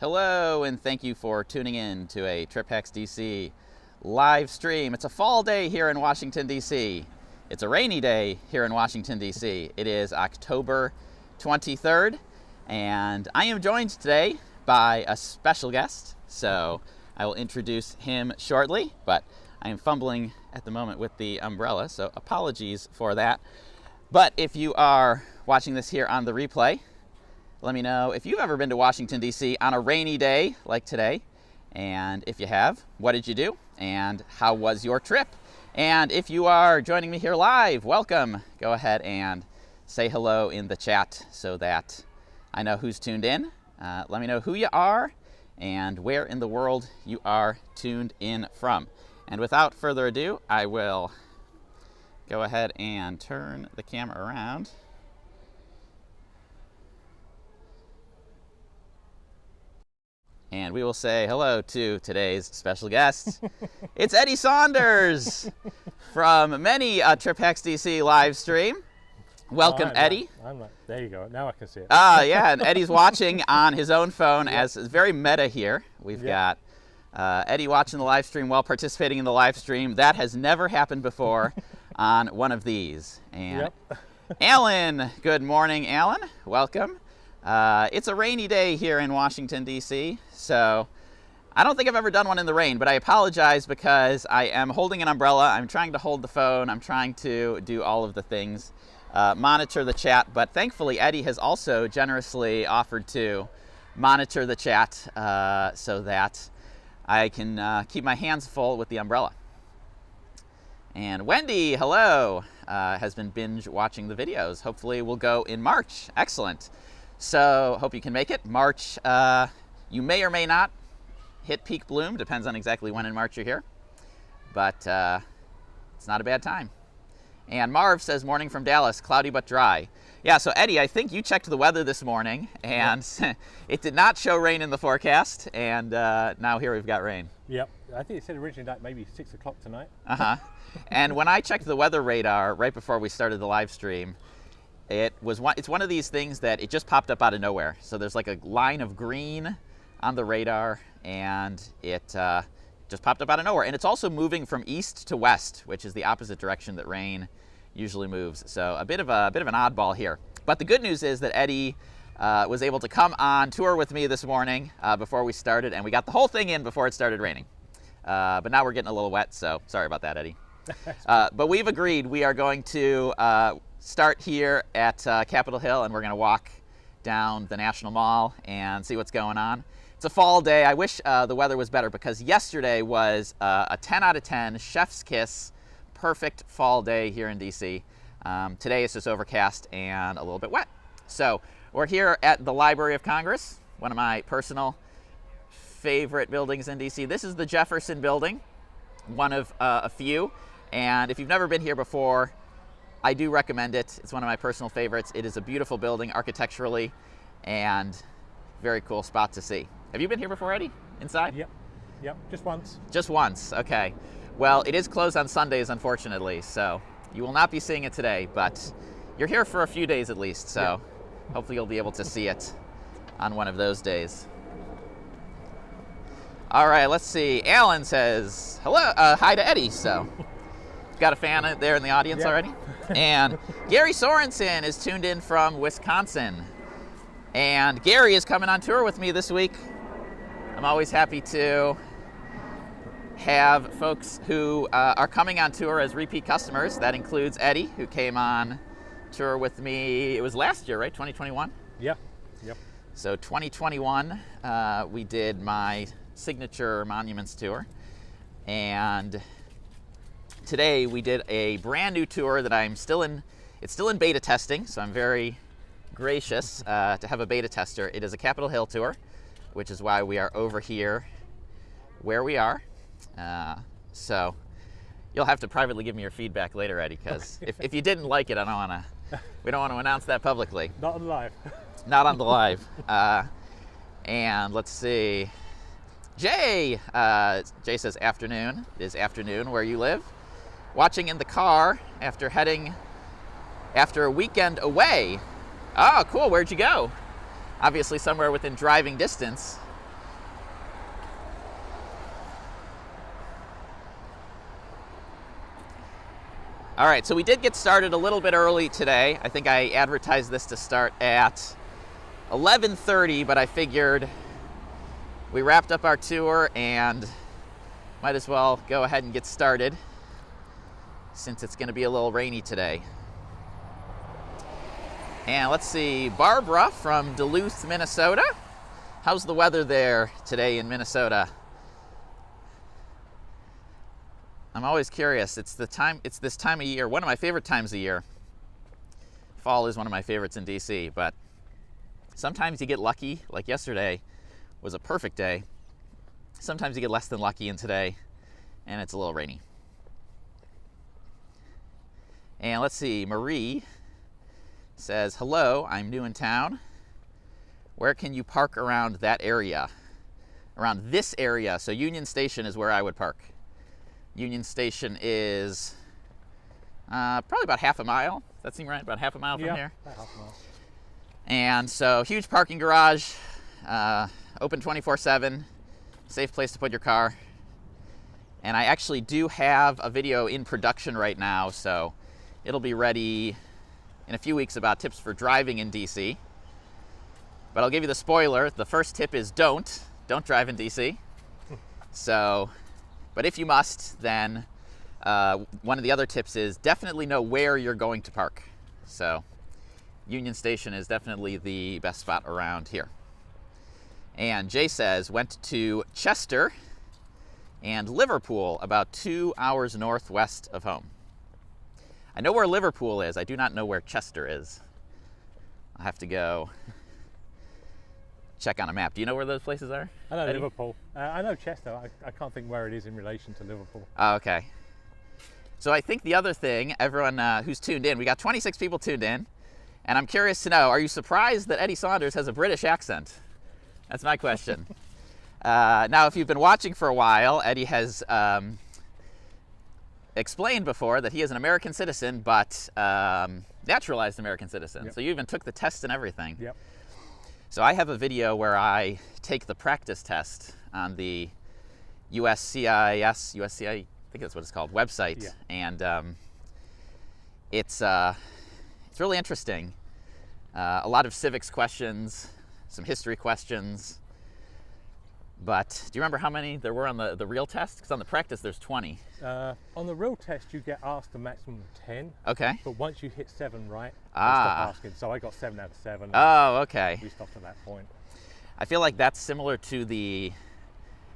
Hello, and thank you for tuning in to a Trip Hacks DC live stream. It's a fall day here in Washington, D.C. It's a rainy day here in Washington, D.C. It is October 23rd, and I am joined today by a special guest, so I will introduce him shortly, but I am fumbling at the moment with the umbrella, so apologies for that. But if you are watching this here on the replay, let me know if you've ever been to Washington, D.C. on a rainy day like today. And if you have, what did you do? And how was your trip? And if you are joining me here live, welcome. Go ahead and say hello in the chat so that I know who's tuned in. Let me know who you are and where in the world you are tuned in from. And without further ado, I will go ahead and turn the camera around. And we will say hello to today's special guest. It's Eddie Saunders from many Trip Hacks DC live stream. Welcome, Eddie. There you go. Now I can see it. Yeah, and Eddie's watching on his own phone as very meta here. We've got Eddie watching the live stream while participating in the live stream. That has never happened before on one of these. And Alan, good morning, Alan. Welcome. It's a rainy day here in Washington, D.C., so I don't think I've ever done one in the rain, but I apologize because I am holding an umbrella. I'm trying to hold the phone. I'm trying to do all of the things, monitor the chat, but thankfully Eddie has also generously offered to monitor the chat so that I can keep my hands full with the umbrella. And Wendy, hello, has been binge watching the videos. Hopefully we'll go in March. Excellent. So hope you can make it. March, you may or may not hit peak bloom. Depends on exactly when in March you're here. But it's not a bad time. And Marv says, morning from Dallas, cloudy but dry. Yeah, so Eddie, I think you checked the weather this morning, and it did not show rain in the forecast, and now here we've got rain. Yep, I think it said originally that maybe 6 o'clock tonight. And when I checked the weather radar right before we started the live stream, it's one of these things that it just popped up out of nowhere. So there's like a line of green on the radar, and it just popped up out of nowhere. And it's also moving from east to west, which is the opposite direction that rain usually moves. So a bit of an oddball here. But the good news is that Eddie was able to come on tour with me this morning before we started, and we got the whole thing in before it started raining. But now we're getting a little wet, so sorry about that, Eddie. But we've agreed we are going to start here at Capitol Hill, and we're going to walk down the National Mall and see what's going on. It's a fall day. I wish the weather was better because yesterday was a 10 out of 10, chef's kiss, perfect fall day here in DC. Today it's just overcast and a little bit wet. So we're here at the Library of Congress, one of my personal favorite buildings in DC. This is the Jefferson Building, one of a few. And if you've never been here before, I do recommend it. It's one of my personal favorites. It is a beautiful building architecturally and very cool spot to see. Have you been here before, Eddie? Inside? Yep, just once. Just once, okay. Well, it is closed on Sundays, unfortunately, so you will not be seeing it today, but you're here for a few days at least, so hopefully you'll be able to see it on one of those days. All right, let's see. Alan says, hello, hi to Eddie, so got a fan there in the audience already. And Gary Sorensen is tuned in from Wisconsin. And Gary is coming on tour with me this week. I'm always happy to have folks who are coming on tour as repeat customers. That includes Eddie, who came on tour with me, it was last year, right? 2021? Yep. So 2021, we did my signature Monuments tour. And today we did a brand new tour that it's still in beta testing, so I'm very gracious to have a beta tester. It is a Capitol Hill tour, which is why we are over here where we are. So you'll have to privately give me your feedback later, Eddie, because if you didn't like it, we don't want to announce that publicly. Not on live. Not on the live. And let's see. Jay says afternoon. It is afternoon where you live. Watching in the car after a weekend away. Oh, cool. Where'd you go? Obviously somewhere within driving distance All right, so we did get started a little bit early today. I think I advertised this to start at 11:30, but I figured we wrapped up our tour and might as well go ahead and get started since it's going to be a little rainy today. And let's see, Barbara from Duluth, Minnesota. How's the weather there today in Minnesota? I'm always curious. It's this time of year, one of my favorite times of year. Fall is one of my favorites in DC, but sometimes you get lucky, like yesterday was a perfect day. Sometimes you get less than lucky, and today, and it's a little rainy. And let's see, Marie says, hello, I'm new in town. Where can you park around that area? Around this area, so Union Station is where I would park. Union Station is probably about half a mile. Does that seem right? About half a mile from here? About half a mile. And so, huge parking garage, open 24/7, safe place to put your car. And I actually do have a video in production right now, so it'll be ready in a few weeks about tips for driving in DC. But I'll give you the spoiler. The first tip is don't drive in DC. So, but if you must, then one of the other tips is definitely know where you're going to park. So Union Station is definitely the best spot around here. And Jay says, went to Chester and Liverpool, about 2 hours northwest of home. I know where Liverpool is. I do not know where Chester is. I'll have to go check on a map. Do you know where those places are? I know Eddie? Liverpool. I know Chester. I can't think where it is in relation to Liverpool. Oh, okay. So I think the other thing, everyone who's tuned in, we got 26 people tuned in, and I'm curious to know, are you surprised that Eddie Saunders has a British accent? That's my question. Now, if you've been watching for a while, Eddie has explained before that he is an American citizen, but naturalized American citizen. Yep. So you even took the test and everything. Yep. So I have a video where I take the practice test on the USCIS, I think that's what it's called, website. Yeah. And it's really interesting. A lot of civics questions, some history questions. But do you remember how many there were on the real test? Because on the practice there's 20. On the real test, you get asked a maximum of 10. Okay. But once you hit 7 right, they Ah. stop asking. So I got 7 out of 7. and Oh, okay. we stopped at that point. I feel like that's similar to the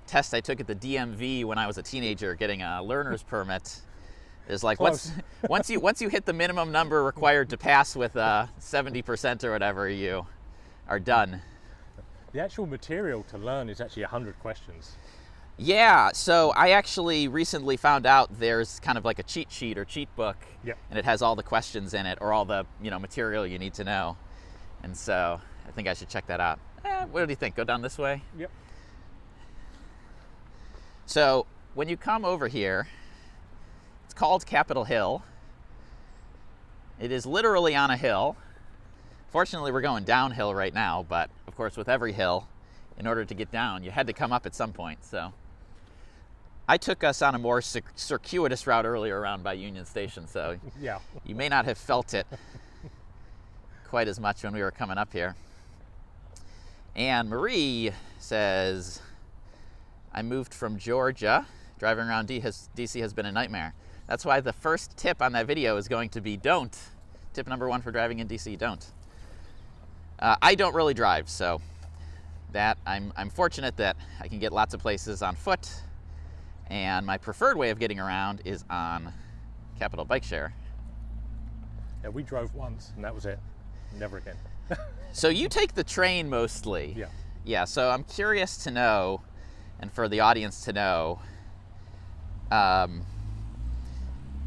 test I took at the DMV when I was a teenager getting a learner's permit. It's like Close. once you hit the minimum number required to pass with 70% or whatever, you are done. The actual material to learn is actually 100 questions. Yeah, so I actually recently found out there's kind of like a cheat sheet or cheat book, Yep. and it has all the questions in it or all the material you need to know. And so I think I should check that out. What do you think? Go down this way? Yep. So when you come over here, it's called Capitol Hill. It is literally on a hill. Fortunately, we're going downhill right now, but of course with every hill, in order to get down, you had to come up at some point. So I took us on a more circuitous route earlier around by Union Station, so Yeah. you may not have felt it quite as much when we were coming up here. And Marie says, I moved from Georgia. Driving around DC has been a nightmare. That's why the first tip on that video is going to be don't. Tip number 1 for driving in DC, don't. I don't really drive, so that I'm fortunate that I can get lots of places on foot, and my preferred way of getting around is on Capital Bike Share. Yeah, we drove once and that was it. Never again. So you take the train mostly. Yeah. Yeah, so I'm curious to know, and for the audience to know,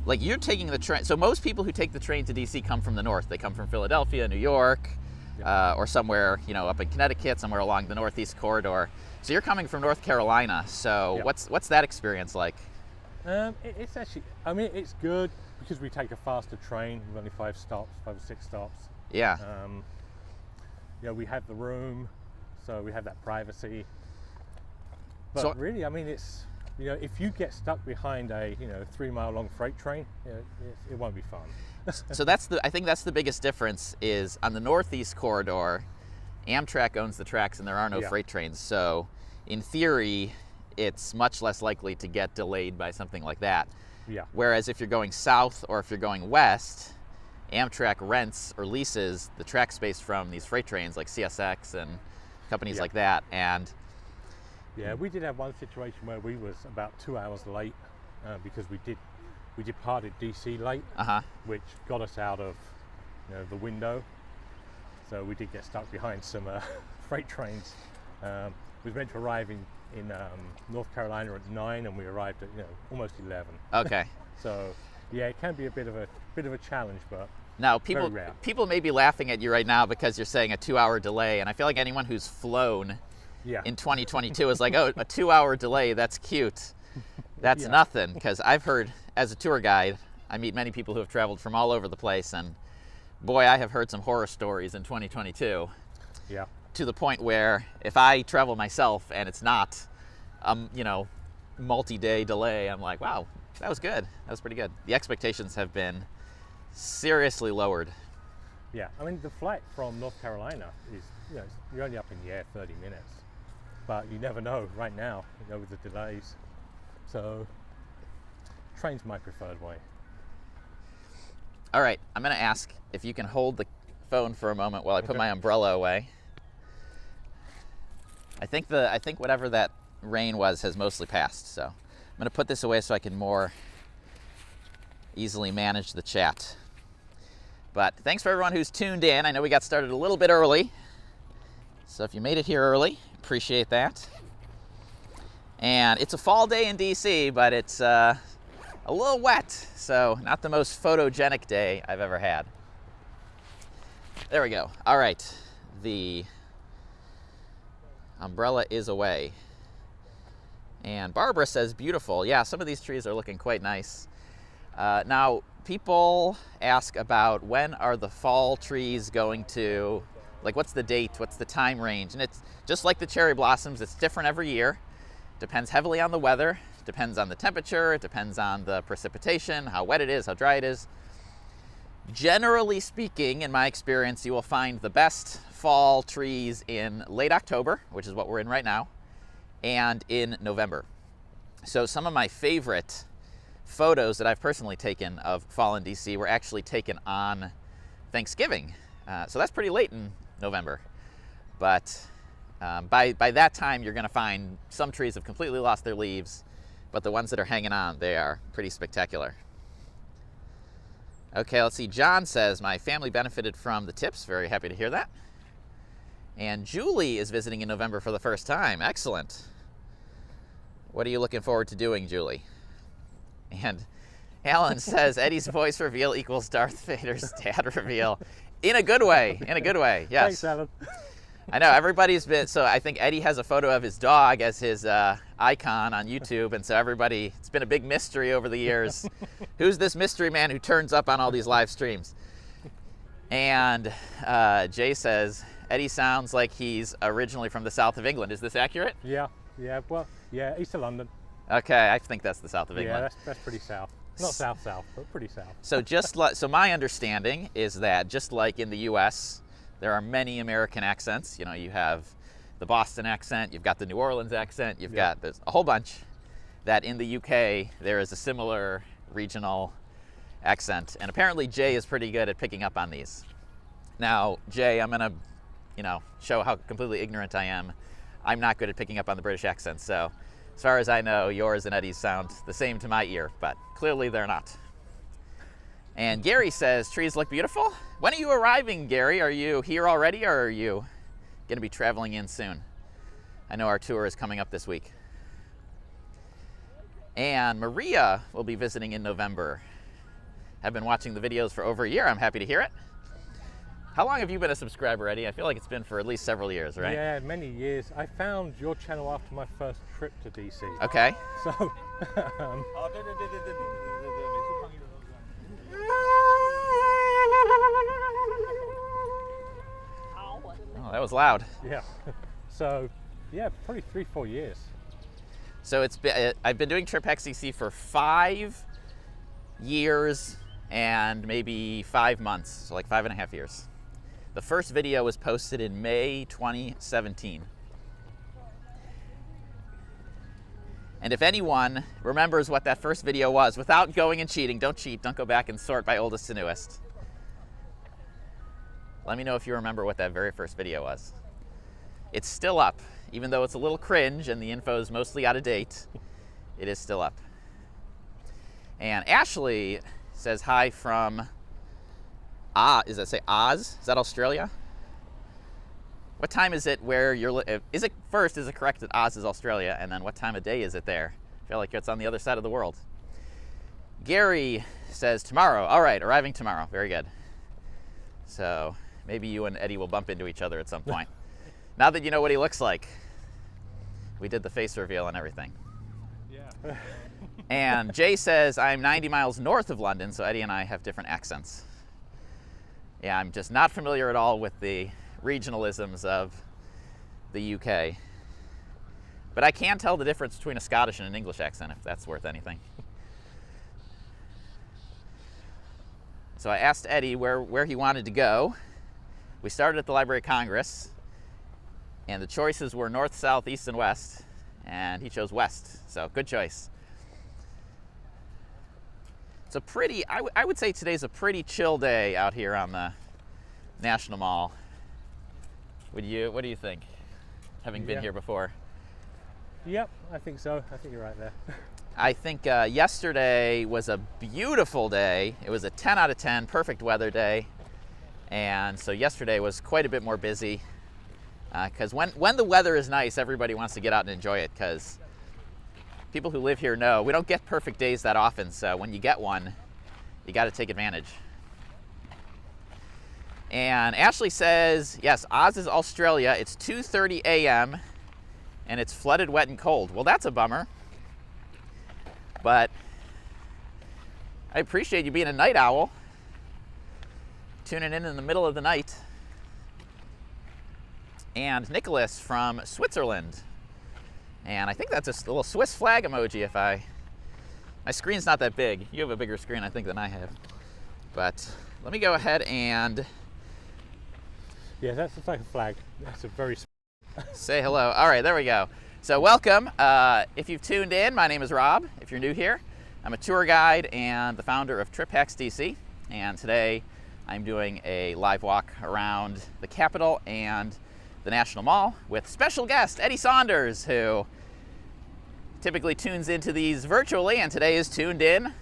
like you're taking the train. So most people who take the train to DC come from the north. They come from Philadelphia, New York, or somewhere, up in Connecticut, somewhere along the Northeast corridor. So you're coming from North Carolina. So Yeah. what's that experience like? It's actually, it's good because we take a faster train with only 5 or 6 stops. Yeah. We have the room, so we have that privacy. But So- really, it's you know, if you get stuck behind a 3-mile long freight train, you know, it won't be fun. So I think that's the biggest difference is on the Northeast corridor, Amtrak owns the tracks and there are no Yeah. freight trains. So in theory, it's much less likely to get delayed by something like that. Yeah. Whereas if you're going south or if you're going west, Amtrak rents or leases the track space from these freight trains like CSX and companies Yeah. like that. And Yeah, we did have one situation where we was about 2 hours late because we departed DC late, which got us out of the window. So we did get stuck behind some freight trains. We was meant to arrive in North Carolina at 9, and we arrived at almost 11. okay. So yeah, it can be a bit of a challenge, but Now, very rare. people may be laughing at you right now because you're saying a 2-hour delay, and I feel like anyone who's flown Yeah. in 2022 is like, oh, a 2-hour delay, that's cute. That's Yeah. nothing, because I've heard, as a tour guide, I meet many people who have traveled from all over the place, and boy, I have heard some horror stories in 2022, Yeah. to the point where if I travel myself and it's not, multi-day delay, I'm like, wow, that was good. That was pretty good. The expectations have been seriously lowered. Yeah, I mean, the flight from North Carolina is, you're only up in the air 30 minutes, but you never know right now, with the delays. So, train's my preferred way. All right, I'm going to ask if you can hold the phone for a moment while I put my umbrella away. I think whatever that rain was has mostly passed, so I'm going to put this away so I can more easily manage the chat. But thanks for everyone who's tuned in. I know we got started a little bit early, so if you made it here early, appreciate that. And it's a fall day in DC, but it's a little wet, so not the most photogenic day I've ever had. There we go. All right, the umbrella is away. And Barbara says, beautiful. Yeah, some of these trees are looking quite nice. Now, people ask about when are the fall trees going to, like, what's the date, what's the time range? And it's just like the cherry blossoms, it's different every year. Depends heavily on the weather, depends on the temperature, it depends on the precipitation, how wet it is, how dry it is. Generally speaking, in my experience, you will find the best fall trees in late October, which is what we're in right now, and in November. So some of my favorite photos that I've personally taken of fall in DC were actually taken on Thanksgiving. So that's pretty late in November. But by that time, you're going to find some trees have completely lost their leaves, but the ones that are hanging on, they are pretty spectacular. Okay, let's see. John says, my family benefited from the tips. Very happy to hear that. And Julie is visiting in November for the first time. Excellent. What are you looking forward to doing, Julie? And Alan says, Eddie's voice reveal equals Darth Vader's dad reveal. In a good way. In a good way, yes. Thanks, Alan. I know, everybody's been, so I think Eddie has a photo of his dog as his icon on YouTube, and so everybody, it's been a big mystery over the years. Who's this mystery man who turns up on all these live streams? And Jay says, Eddie sounds like he's originally from the south of England. Is this accurate? Yeah, well, yeah, east of London. Okay, I think that's the south of England. Yeah, that's pretty south. Not south, but pretty south. So so my understanding is that just like in the U.S., there are many American accents. You have the Boston accent, you've got the New Orleans accent, there's a whole bunch. That in the UK, there is a similar regional accent. And apparently Jay is pretty good at picking up on these. Now, Jay, I'm gonna, show how completely ignorant I am. I'm not good at picking up on the British accent, so as far as I know, yours and Eddie's sound the same to my ear, but clearly they're not. And Gary says, trees look beautiful. When are you arriving, Gary? Are you here already, or are you going to be traveling in soon? I know our tour is coming up this week. And Maria will be visiting in November. I've been watching the videos for over a year. I'm happy to hear it. How long have you been a subscriber, Eddie? I feel like it's been for at least several years, right? Yeah, many years. I found your channel after my first trip to DC. Okay. So, Oh, that was loud. yeah. So, yeah, probably 3-4 years. So I've been doing TripXDC for 5 years and maybe 5 months, so like 5.5 years. The first video was posted in May 2017. And if anyone remembers what that first video was, without going and cheating, don't cheat, don't go back and sort by oldest to newest. Let me know if you remember what that very first video was. It's still up, even though it's a little cringe and the info is mostly out of date, it is still up. And Ashley says hi from, does that say Oz? Is that Australia? What time is it where you're, is it correct that Oz is Australia? And then what time of day is it there? I feel like it's on the other side of the world. Gary says tomorrow. All right, arriving tomorrow. Very good. So maybe you and Eddie will bump into each other at some point. Now that you know what he looks like. We did the face reveal and everything. Yeah. And Jay says, I'm 90 miles north of London, so Eddie and I have different accents. Yeah, I'm just not familiar at all with the regionalisms of the UK. But I can tell the difference between a Scottish and an English accent, if that's worth anything. So I asked Eddie where he wanted to go. We started at the Library of Congress, and the choices were north, south, east, and west, and he chose west, so good choice. It's a pretty, I would say today's a pretty chill day out here on the National Mall. What do you think, having been here before? Yep, I think so. I think you're right there. I think yesterday was a beautiful day. It was a 10 out of 10, perfect weather day. And so yesterday was quite a bit more busy. Because when the weather is nice, everybody wants to get out and enjoy it, because people who live here know we don't get perfect days that often, so when you get one, you got to take advantage. And Ashley says, yes, Oz is Australia. It's 2:30 a.m. and it's flooded, wet, and cold. Well, that's a bummer. But I appreciate you being a night owl, tuning in the middle of the night. And Nicholas from Switzerland. And I think that's a little Swiss flag emoji. My screen's not that big. You have a bigger screen, I think, than I have. But let me go ahead and... Yeah, that's like a flag. That's a very... Say hello. All right, there we go. So welcome. If you've tuned in, my name is Rob. If you're new here, I'm a tour guide and the founder of TripXDC. And today I'm doing a live walk around the Capitol and the National Mall with special guest Eddie Saunders, who typically tunes into these virtually and today is tuned in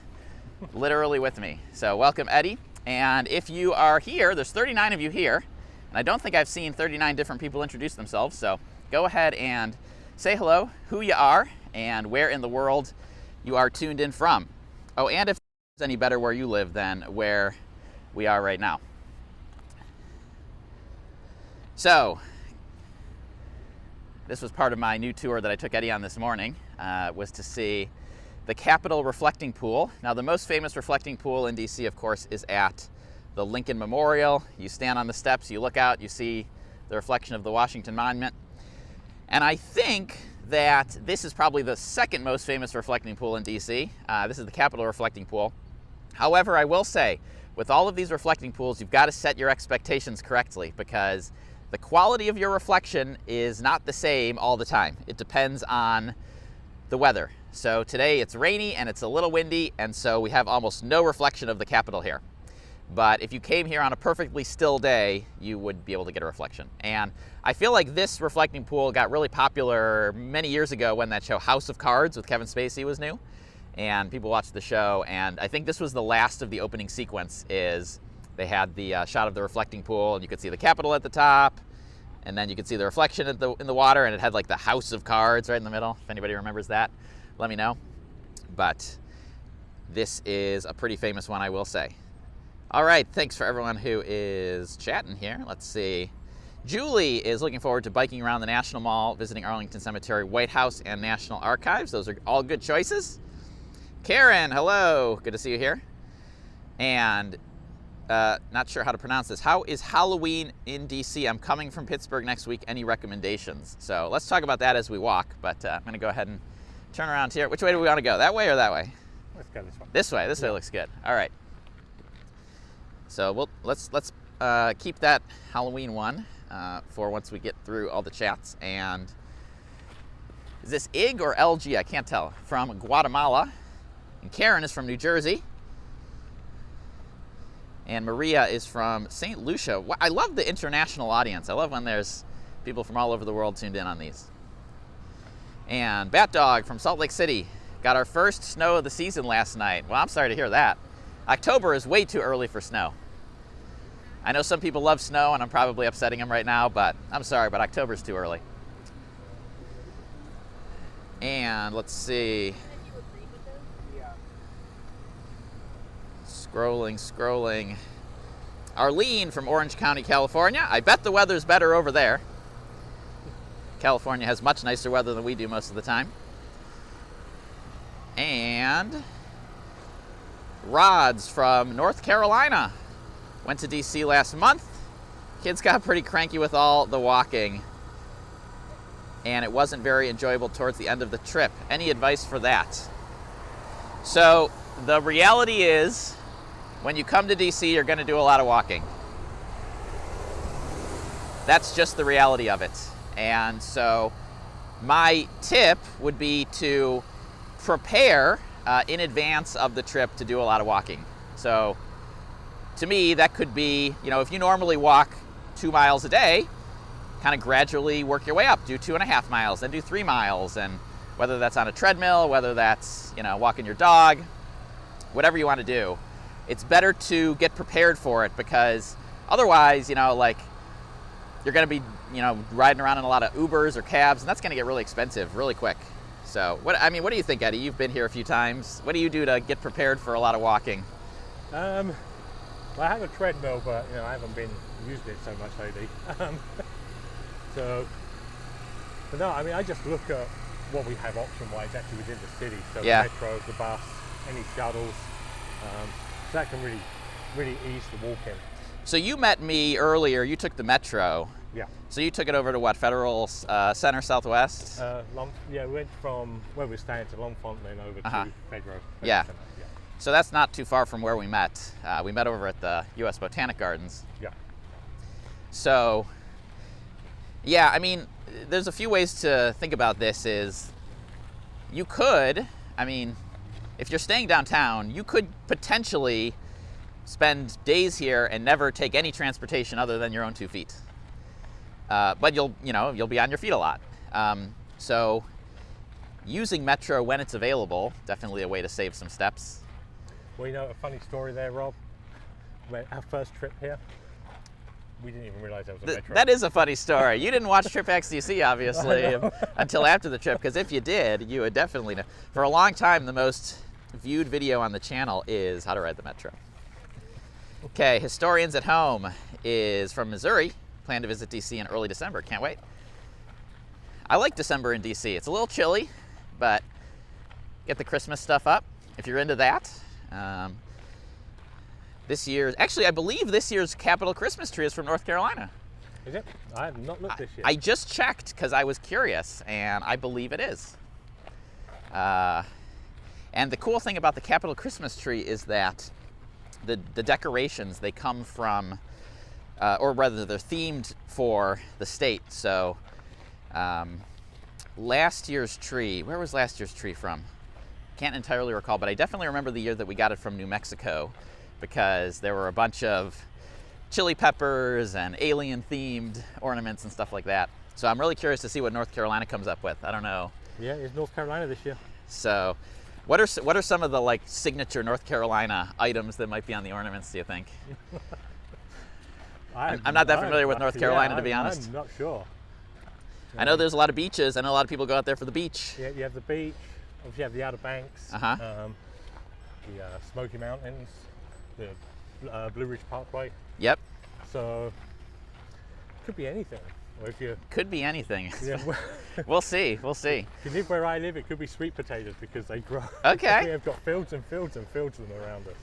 literally with me. So welcome, Eddie. And if you are here, there's 39 of you here, and I don't think I've seen 39 different people introduce themselves, so go ahead and say hello, who you are, and where in the world you are tuned in from. Oh, and if it's any better where you live than where we are right now. So, this was part of my new tour that I took Eddie on this morning, was to see the Capitol Reflecting Pool. Now, the most famous reflecting pool in DC, of course, is at the Lincoln Memorial. You stand on the steps, you look out, you see the reflection of the Washington Monument. And I think that this is probably the second most famous reflecting pool in DC. This is the Capitol Reflecting Pool. However, I will say, with all of these reflecting pools, you've got to set your expectations correctly, because the quality of your reflection is not the same all the time. It depends on the weather. So today it's rainy and it's a little windy, and so we have almost no reflection of the Capitol here. But if you came here on a perfectly still day, you would be able to get a reflection. And I feel like this reflecting pool got really popular many years ago when that show House of Cards with Kevin Spacey was new. And people watched the show, and I think this was the last of the opening sequence. Is they had the shot of the reflecting pool, and you could see the Capitol at the top, and then you could see the reflection in the water, and it had like the House of Cards right in the middle. If anybody remembers that, let me know. But this is a pretty famous one, I will say. All right, thanks for everyone who is chatting here. Let's see. Julie is looking forward to biking around the National Mall, visiting Arlington Cemetery, White House, and National Archives. Those are all good choices. Karen, hello. Good to see you here. And not sure how to pronounce this. How is Halloween in DC? I'm coming from Pittsburgh next week. Any recommendations? So let's talk about that as we walk, but I'm going to go ahead and turn around here. Which way do we want to go? That way or that way? Let's go this way. This way. This way looks good. All right. So let's keep that Halloween one for once we get through all the chats. And is this IG or LG? I can't tell. From Guatemala. And Karen is from New Jersey. And Maria is from St. Lucia. I love the international audience. I love when there's people from all over the world tuned in on these. And Bat Dog from Salt Lake City. Got our first snow of the season last night. Well, I'm sorry to hear that. October is way too early for snow. I know some people love snow, and I'm probably upsetting them right now, but I'm sorry, but October's too early. And let's see. Scrolling. Arlene from Orange County, California. I bet the weather's better over there. California has much nicer weather than we do most of the time. And Rods from North Carolina. Went to DC last month. Kids got pretty cranky with all the walking, and it wasn't very enjoyable towards the end of the trip. Any advice for that? So the reality is, when you come to DC, you're going to do a lot of walking. That's just the reality of it. And so my tip would be to prepare in advance of the trip to do a lot of walking. So to me, that could be, if you normally walk 2 miles a day, kind of gradually work your way up. Do 2.5 miles, then do 3 miles. And whether that's on a treadmill, whether that's, walking your dog, whatever you want to do, it's better to get prepared for it, because otherwise, you're going to be, riding around in a lot of Ubers or cabs, and that's going to get really expensive really quick. So, what do you think, Eddie? You've been here a few times. What do you do to get prepared for a lot of walking? Well, I have a treadmill, but I haven't been using it so much lately. But no, I just look at what we have option-wise actually within the city. So the metro, the bus, any shuttles. So that can really ease the walk-in. So you met me earlier. You took the metro. Yeah. So you took it over to what, Federal Center Southwest? We went from where we're staying to Longfont, then over to Federal Yeah. Center. Yeah. So that's not too far from where we met. We met over at the U.S. Botanic Gardens. Yeah. So, yeah, there's a few ways to think about this. Is you could, if you're staying downtown, you could potentially spend days here and never take any transportation other than your own 2 feet. But you'll be on your feet a lot. So using Metro when it's available, definitely a way to save some steps. Well, a funny story there, Rob. Our first trip here, we didn't even realize there was a Metro. That is a funny story. You didn't watch Trip XDC, obviously, until after the trip, because if you did, you would definitely know. For a long time, the most viewed video on the channel is how to ride the Metro. Okay, Historians at Home is from Missouri. Plan to visit DC in early December. Can't wait. I like December in DC. It's a little chilly, but get the Christmas stuff up if you're into that. I believe this year's Capitol Christmas tree is from North Carolina. Is it? I have not looked this year. I just checked because I was curious, and I believe it is. And the cool thing about the Capitol Christmas tree is that the decorations, they come from, or rather they're themed for the state. So last year's tree, where was last year's tree from? Can't entirely recall, but I definitely remember the year that we got it from New Mexico, because there were a bunch of chili peppers and alien themed ornaments and stuff like that. So I'm really curious to see what North Carolina comes up with. I don't know. Yeah, it's North Carolina this year. So what are some of the signature North Carolina items that might be on the ornaments, do you think? I'm not that familiar with North Carolina, to be honest. I'm not sure. I know there's a lot of beaches. I know a lot of people go out there for the beach. Yeah, you have the beach. Obviously, you have the Outer Banks, the Smoky Mountains, the Blue Ridge Parkway. Yep. So, could be anything. Or if you could be anything. Yeah, we'll see. We'll see. If you live where I live, it could be sweet potatoes because they grow. Okay. We have got fields and fields and fields of them around us.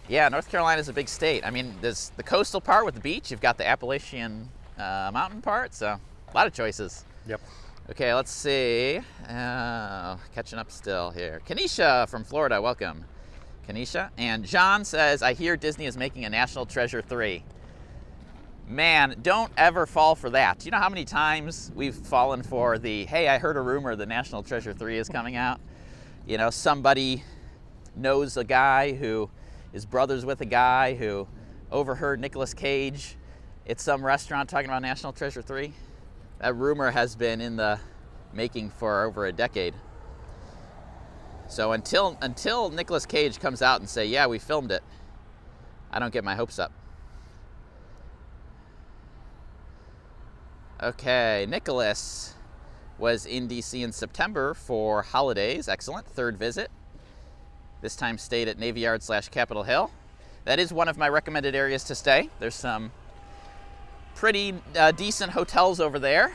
Yeah, North Carolina is a big state. There's the coastal part with the beach. You've got the Appalachian mountain part. So, a lot of choices. Yep. Okay, let's see. Catching up still here. Kanisha from Florida, welcome. Kanisha. And John says, I hear Disney is making a National Treasure 3. Man, don't ever fall for that. Do you know how many times we've fallen for the, hey, I heard a rumor the National Treasure 3 is coming out? You know, somebody knows a guy who is brothers with a guy who overheard Nicolas Cage at some restaurant talking about National Treasure 3. That rumor has been in the making for over a decade. So until Nicolas Cage comes out and say, yeah, we filmed it, I don't get my hopes up. Okay, Nicholas was in DC in September for holidays. Excellent. Third visit. This time stayed at Navy Yard / Capitol Hill. That is one of my recommended areas to stay. There's some pretty decent hotels over there.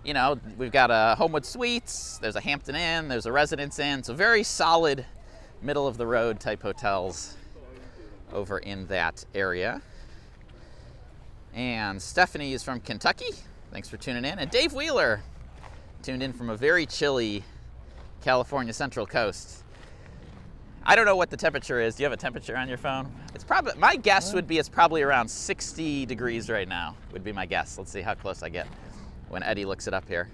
You know, we've got a Homewood Suites, there's a Hampton Inn, there's a Residence Inn. So very solid middle of the road type hotels over in that area. And Stephanie is from Kentucky. Thanks for tuning in. And Dave Wheeler tuned in from a very chilly California Central Coast. I don't know what the temperature is. Do you have a temperature on your phone? It's probably, my guess would be it's probably around 60 degrees right now, would be my guess. Let's see how close I get when Eddie looks it up here.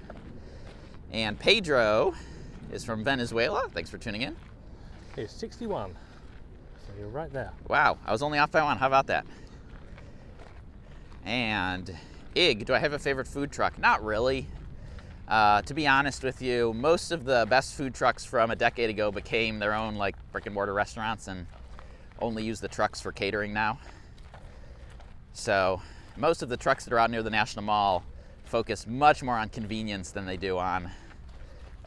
And Pedro is from Venezuela. Thanks for tuning in. It's 61. So you're right there. Wow, I was only off by one. How about that? And Ig, do I have a favorite food truck? Not really. To be honest with you, most of the best food trucks from a decade ago became their own like brick and mortar restaurants and only use the trucks for catering now. So most of the trucks that are out near the National Mall focus much more on convenience than they do on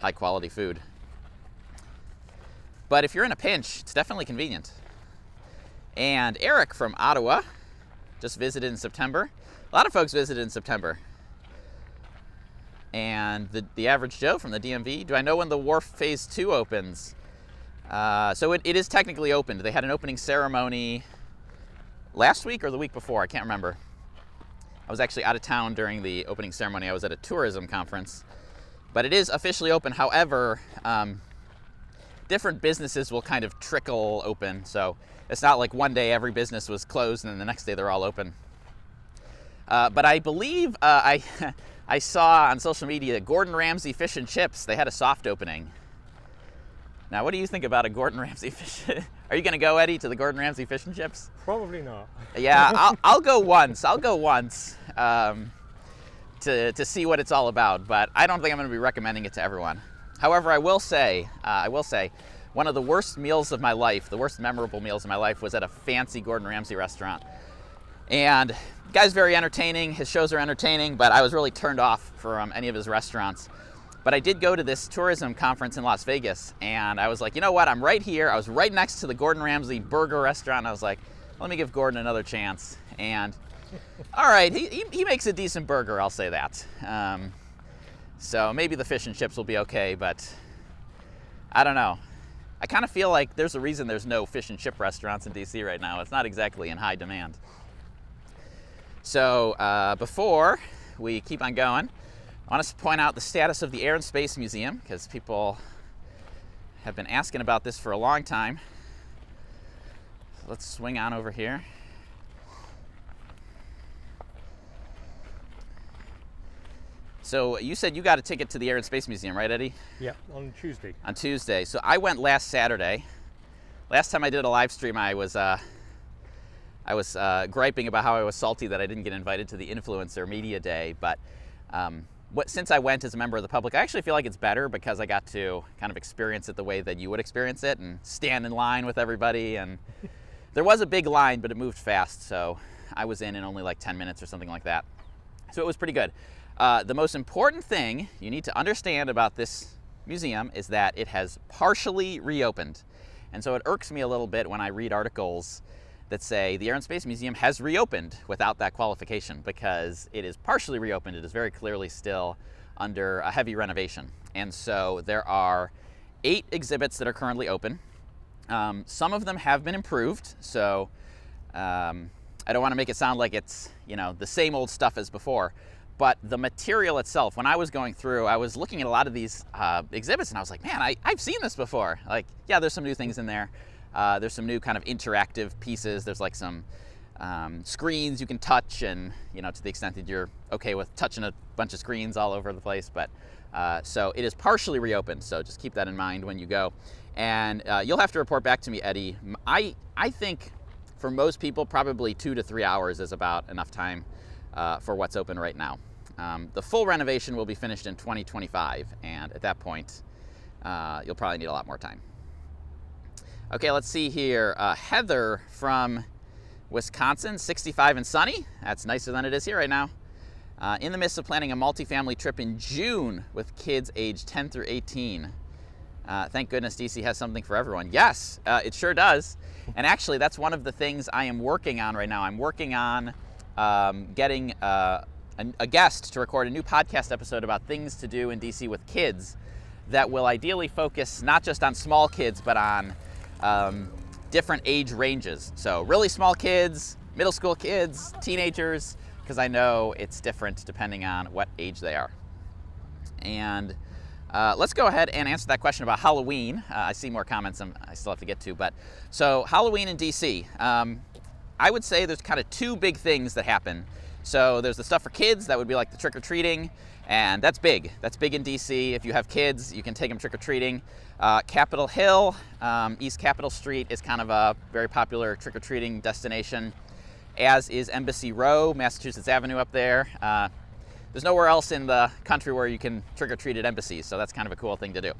high quality food. But if you're in a pinch, it's definitely convenient. And Eric from Ottawa just visited in September. A lot of folks visited in September. And the average Joe from the DMV, do I know when the Wharf Phase 2 opens? So it is technically opened. They had an opening ceremony last week or the week before, I can't remember. I was actually out of town during the opening ceremony. I was at a tourism conference. But it is officially open. However, different businesses will kind of trickle open. So it's not like one day every business was closed and then the next day they're all open. But I believe I saw on social media Gordon Ramsay Fish and Chips. They had a soft opening. Now, what do you think about a Gordon Ramsay fish? Are you going to go, Eddie, to the Gordon Ramsay Fish and Chips? Probably not. Yeah, I'll go once. I'll go once to see what it's all about. But I don't think I'm going to be recommending it to everyone. However, I will say, one of the worst meals of my life, the worst memorable meals of my life, was at a fancy Gordon Ramsay restaurant. And the guy's very entertaining. His shows are entertaining, but I was really turned off from any of his restaurants. But I did go to this tourism conference in Las Vegas, and I was like, you know what? I'm right here. I was right next to the Gordon Ramsay burger restaurant. And I was like, let me give Gordon another chance. And all right, he makes a decent burger, I'll say that. So maybe the fish and chips will be okay, but I don't know. I kind of feel like there's a reason there's no fish and chip restaurants in DC right now. It's not exactly in high demand. So before we keep on going, I want to point out the status of the Air and Space Museum, because people have been asking about this for a long time. Let's swing on over here. So you said you got a ticket to the Air and Space Museum, right, Eddie? Yeah, on Tuesday. On Tuesday. So I went last Saturday. Last time I did a live stream, I was griping about how I was salty that I didn't get invited to the Influencer Media Day. But since I went as a member of the public, I actually feel like it's better because I got to kind of experience it the way that you would experience it and stand in line with everybody. And there was a big line, but it moved fast. So I was in only like 10 minutes or something like that. So it was pretty good. The most important thing you need to understand about this museum is that it has partially reopened. And so it irks me a little bit when I read articles that say the Air and Space Museum has reopened without that qualification, because it is partially reopened. It is very clearly still under a heavy renovation. And so there are 8 exhibits that are currently open. Some of them have been improved. So I don't want to make it sound like it's, the same old stuff as before. But the material itself, when I was going through, I was looking at a lot of these exhibits, and I was like, man, I've seen this before. Like, yeah, there's some new things in there. There's some new kind of interactive pieces. There's like some screens you can touch, and to the extent that you're okay with touching a bunch of screens all over the place. But so it is partially reopened, so just keep that in mind when you go. And you'll have to report back to me, Eddie. I think for most people, probably 2 to 3 hours is about enough time for what's open right now. The full renovation will be finished in 2025, and at that point, you'll probably need a lot more time. Okay, let's see here. Heather from Wisconsin, 65 and sunny. That's nicer than it is here right now. In the midst of planning a multifamily trip in June with kids aged 10 through 18. Thank goodness DC has something for everyone. Yes, it sure does. And actually, that's one of the things I am working on right now. I'm working on getting a guest to record a new podcast episode about things to do in DC with kids that will ideally focus not just on small kids, but on different age ranges. So really small kids, middle school kids, teenagers, because I know it's different depending on what age they are. And let's go ahead and answer that question about Halloween. I see more comments I still have to get to, but so Halloween in DC. I would say there's kind of two big things that happen. So there's the stuff for kids that would be like the trick-or-treating, and that's big. That's big in DC. If you have kids, you can take them trick-or-treating. Capitol Hill, East Capitol Street is kind of a very popular trick-or-treating destination, as is Embassy Row, Massachusetts Avenue up there. There's nowhere else in the country where you can trick-or-treat at embassies, so that's kind of a cool thing to do.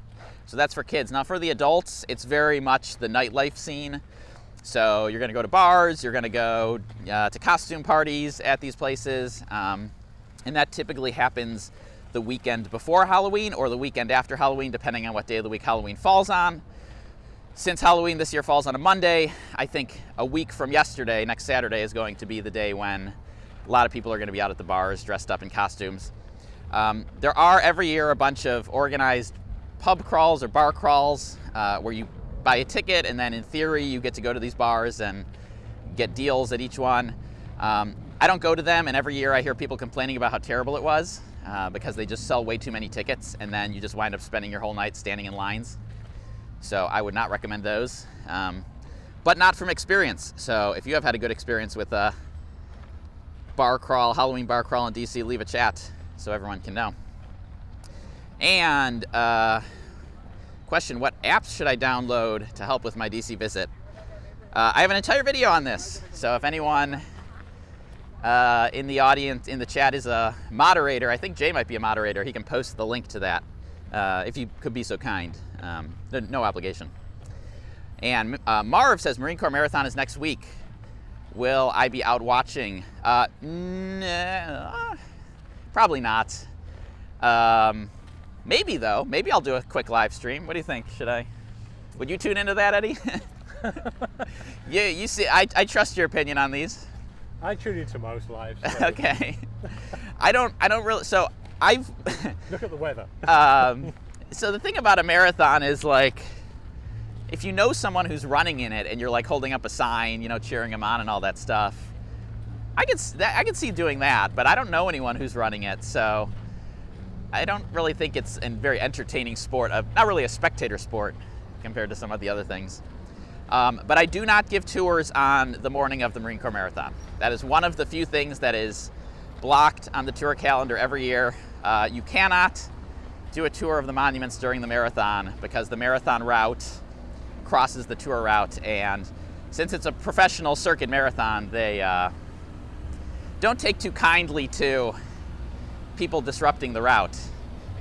So that's for kids. Now for the adults, it's very much the nightlife scene. So you're going to go to bars, you're going to go to costume parties at these places, and that typically happens the weekend before Halloween or the weekend after Halloween, depending on what day of the week Halloween falls on. Since Halloween this year falls on a Monday, I think a week from yesterday, next Saturday, is going to be the day when a lot of people are going to be out at the bars dressed up in costumes. There are every year a bunch of organized pub crawls or bar crawls where you buy a ticket, and then in theory you get to go to these bars and get deals at each one. I don't go to them, and every year I hear people complaining about how terrible it was because they just sell way too many tickets, and then you just wind up spending your whole night standing in lines. So I would not recommend those, but not from experience. So if you have had a good experience with a bar crawl, Halloween bar crawl in DC, leave a chat so everyone can know. And question, what apps should I download to help with my DC visit? I have an entire video on this, so if anyone in the audience, in the chat is a moderator, I think Jay might be a moderator, he can post the link to that if you could be so kind. No obligation. And Marv says Marine Corps Marathon is next week. Will I be out watching? Probably not. Maybe though. Maybe I'll do a quick live stream. What do you think? Should I? Would you tune into that, Eddie? Yeah, you see, I trust your opinion on these. I tune into most lives. So. Okay. I don't really. So I've. Look at the weather. So the thing about a marathon is like, if you know someone who's running in it and you're like holding up a sign, cheering them on and all that stuff, I could see doing that. But I don't know anyone who's running it, so I don't really think it's a very entertaining sport. Not really a spectator sport compared to some of the other things. But I do not give tours on the morning of the Marine Corps Marathon. That is one of the few things that is blocked on the tour calendar every year. You cannot do a tour of the monuments during the marathon because the marathon route crosses the tour route, and since it's a professional circuit marathon, they don't take too kindly to people disrupting the route.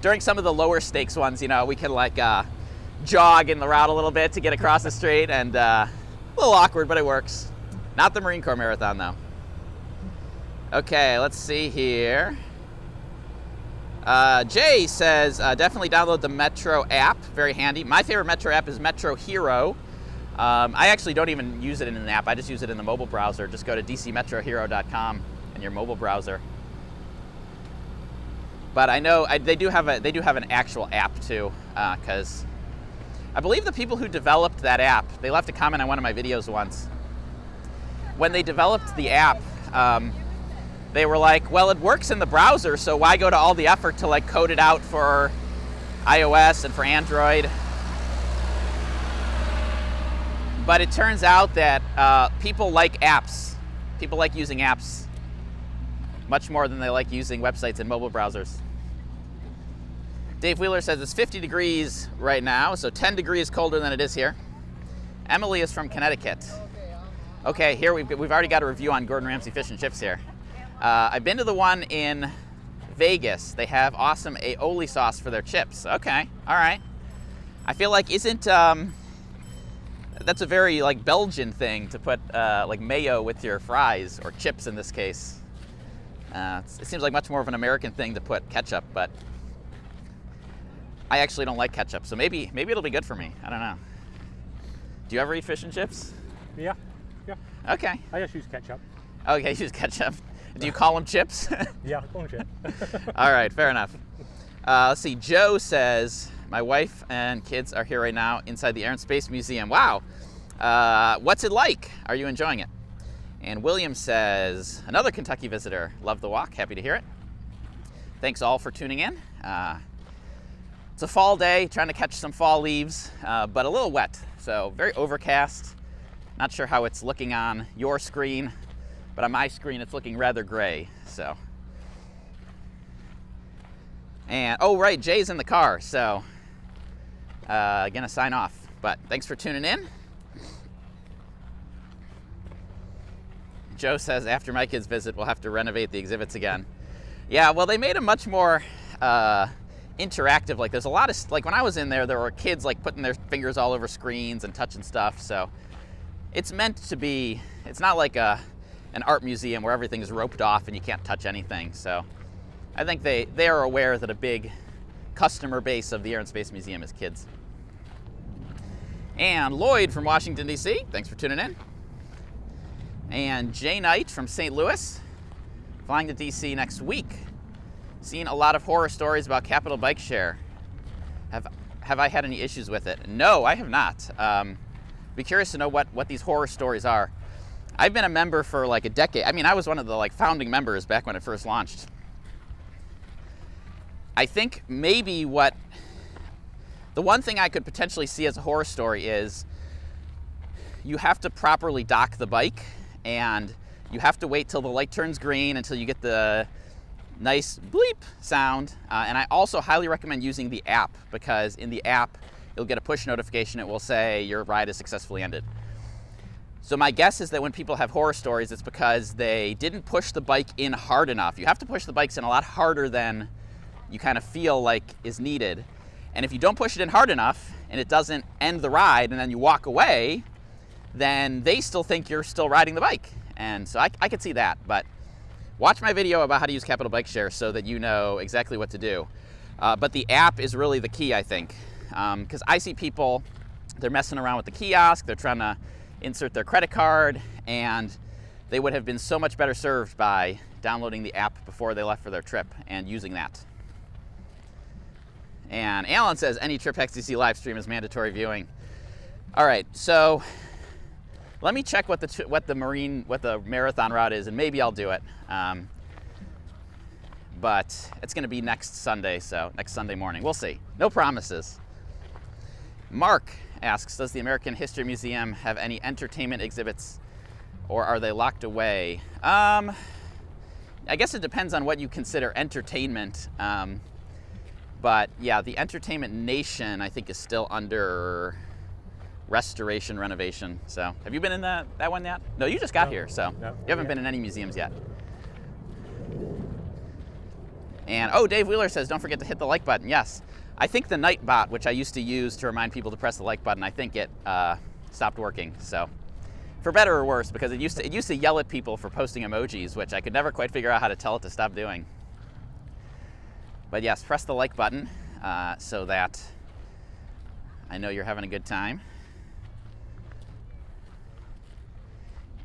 During some of the lower stakes ones, we can like jog in the route a little bit to get across the street, and a little awkward, but it works. Not the Marine Corps Marathon though. Okay, let's see here. Jay says, definitely download the Metro app, very handy. My favorite Metro app is Metro Hero. I actually don't even use it in an app, I just use it in the mobile browser. Just go to dcmetrohero.com in your mobile browser. But I know they do have an actual app too, because I believe the people who developed that app, they left a comment on one of my videos once. When they developed the app, they were like, well, it works in the browser, so why go to all the effort to like code it out for iOS and for Android? But it turns out that people like apps. People like using apps much more than they like using websites and mobile browsers. Dave Wheeler says it's 50 degrees right now, so 10 degrees colder than it is here. Emily is from Connecticut. Okay, here we've already got a review on Gordon Ramsay fish and chips here. I've been to the one in Vegas. They have awesome aioli sauce for their chips. Okay, all right. I feel like that's a very like Belgian thing to put like mayo with your fries, or chips in this case. It seems like much more of an American thing to put ketchup, but I actually don't like ketchup, so maybe it'll be good for me. I don't know. Do you ever eat fish and chips? Yeah. Okay. I just use ketchup. Okay, you use ketchup. Do you call them chips? Yeah, I call them chips. All right, fair enough. Let's see. Joe says, my wife and kids are here right now inside the Air and Space Museum. Wow. What's it like? Are you enjoying it? And William says, another Kentucky visitor. Love the walk. Happy to hear it. Thanks all for tuning in. It's a fall day, trying to catch some fall leaves, but a little wet. So very overcast. Not sure how it's looking on your screen, but on my screen it's looking rather gray. So. And oh right, Jay's in the car, so gonna sign off. But thanks for tuning in. Joe says after my kids visit, we'll have to renovate the exhibits again. Yeah, well, they made them much more interactive. Like there's a lot of, like when I was in there were kids like putting their fingers all over screens and touching stuff. So it's meant to be, it's not like an art museum where everything is roped off and you can't touch anything. So I think they are aware that a big customer base of the Air and Space Museum is kids. And Lloyd from Washington, D.C., thanks for tuning in. And Jay Knight from St. Louis, flying to D.C. next week. Seen a lot of horror stories about Capital Bike Share. Have I had any issues with it? No, I have not. Be curious to know what these horror stories are. I've been a member for like a decade. I mean, I was one of the like founding members back when it first launched. I think maybe the one thing I could potentially see as a horror story is you have to properly dock the bike, and you have to wait till the light turns green until you get the nice bleep sound. And I also highly recommend using the app, because in the app, you'll get a push notification. It will say your ride is successfully ended. So my guess is that when people have horror stories, it's because they didn't push the bike in hard enough. You have to push the bikes in a lot harder than you kind of feel like is needed. And if you don't push it in hard enough and it doesn't end the ride and then you walk away, then they still think you're still riding the bike. And so I could see that, but watch my video about how to use Capital Bike Share so that you know exactly what to do. But the app is really the key, I think, because I see people, they're messing around with the kiosk, they're trying to insert their credit card, and they would have been so much better served by downloading the app before they left for their trip and using that. And Alan says any Trip XDC live stream is mandatory viewing. All right, so let me check what the marathon route is, and maybe I'll do it. But it's going to be next Sunday, so next Sunday morning. We'll see. No promises. Mark asks, does the American History Museum have any entertainment exhibits, or are they locked away? I guess it depends on what you consider entertainment. But yeah, the Entertainment Nation, I think, is still under restoration, renovation. So have you been in that one yet? No, you just got here, so you haven't been in any museums yet. And oh, Dave Wheeler says, don't forget to hit the like button. Yes, I think the Nightbot, which I used to use to remind people to press the like button, I think it stopped working. So for better or worse, because it used to yell at people for posting emojis, which I could never quite figure out how to tell it to stop doing. But yes, press the like button so that I know you're having a good time.